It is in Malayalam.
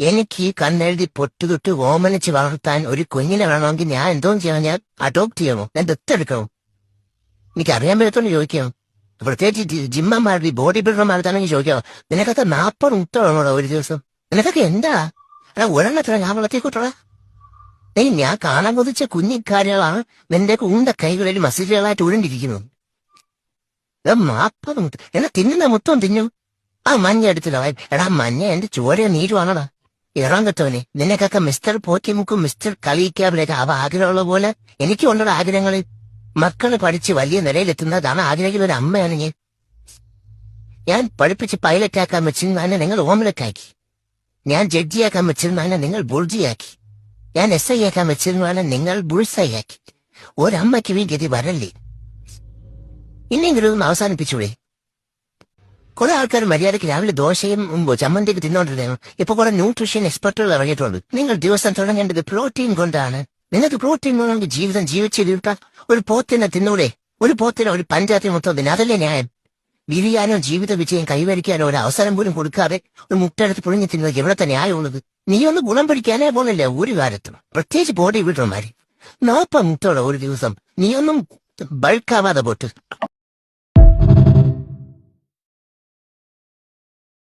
എനിക്ക് ഈ കണ്ണെഴുതി പൊട്ടുതൊട്ട് ഓമനിച്ച് വളർത്താൻ ഒരു കുഞ്ഞിനെ വേണമെങ്കിൽ ഞാൻ എന്തോന്ന് ചെയ്യണം? ഞാൻ അഡോപ്റ്റ് ചെയ്യണോ? ഞാൻ ദത്തെടുക്കണോ? എനിക്കറിയാൻ പറ്റത്തോണ്ട് ചോദിക്കാം. പ്രത്യേകിച്ച് ജിമ്മന്മാരുടെ ബോഡി ബിൽഡർമാർത്താണെങ്കിൽ ചോദിക്കാം, നിനക്കൊക്കെ 40 മുട്ട വേണോടാ ഒരു ദിവസം? നിനക്കൊക്കെ എന്താ? അല്ല ഒരെണ്ണത്ര ഞാൻ വളർത്തിക്കൂട്ടോടാ? ഞാൻ കാണാൻ കൊതിച്ച കുഞ്ഞിക്കാരികളാണ് നിന്റെ ഉണ്ട കൈകളിൽ മസിലുകളായിട്ട് ഉരുണ്ടിരിക്കുന്നത്. 40 മുട്ട എന്നാ തിന്നുന്ന മൊത്തം തിന്നു. ആ മഞ്ഞ എടുത്തില്ല. എടാ മഞ്ഞ എന്റെ ചോരയോ നീരുവാണോടാ? ഇറാൻ കെട്ടവനെ, നിനക്കൊക്കെ മിസ്റ്റർ പോറ്റിമുക്കും മിസ്റ്റർ കളിക്കാവിലേക്ക് അവ ആഗ്രഹമുള്ള പോലെ എനിക്കും ഉണ്ടോ ആഗ്രഹങ്ങൾ. മക്കള് പഠിച്ച് വലിയ നിലയിലെത്തുന്നതാണ് ആഗ്രഹിക്കുന്ന ഒരു അമ്മയാണ് ഞാൻ. ഞാൻ പഠിപ്പിച്ച് പൈലറ്റാക്കാൻ വെച്ചിരുന്നതിനെ നിങ്ങൾ ഓംലറ്റാക്കി. ഞാൻ ജഡ്ജിയാക്കാൻ വെച്ചിരുന്നതിനെ നിങ്ങൾ ബുൾജിയാക്കി. ഞാൻ SI ആക്കാൻ വെച്ചിരുന്നതിനെ നിങ്ങൾ ബുൾസൈയാക്കി. ഒരമ്മയ്ക്ക് ഈ ഗതി വരല്ലേ? ഇനിയെങ്കിലും ഒന്ന് അവസാനിപ്പിച്ചൂടെ? കുറെ ആൾക്കാർ മര്യാദയ്ക്ക് രാവിലെ ദോശയും ചമ്മന്തിക്ക് തിന്നോണ്ടിരുന്നു. ഇപ്പൊ കുറെ ന്യൂട്രീഷൻ എക്സ്പെർട്ടുകൾ ഇറങ്ങിയിട്ടുണ്ട്. നിങ്ങൾ ദിവസം തുടങ്ങേണ്ടത് പ്രോട്ടീൻ കൊണ്ടാണ്. നിങ്ങൾക്ക് പ്രോട്ടീൻ വേണമെങ്കിൽ ജീവിതം ജീവിച്ചിരിക്കാൻ ഒരു പോത്തിനെ തിന്നൂടെ? ഒരു പോത്തിനെ ഒരു പഞ്ചായത്തിൽ മൊത്തം തിന്നെ, അതല്ലേ ന്യായം? വിരിയാനോ ജീവിത വിജയം കൈവരിക്കാനോ ഒരു അവസരം പോലും കൊടുക്കാതെ ഒരു മുട്ടെടുത്ത് പുളിഞ്ഞു തിന്നത് എവിടത്തെ ന്യായമുള്ളത്? നീയൊന്ന് ഗുണം പിടിക്കാനേ പോണില്ല ഒരു കാര്യത്തും, പ്രത്യേകിച്ച് ബോഡി ബിൽഡർമാര്. 40 മുട്ടോടെ ഒരു ദിവസം. നീയൊന്നും ബൾക്കാവാതെ പോട്ട്.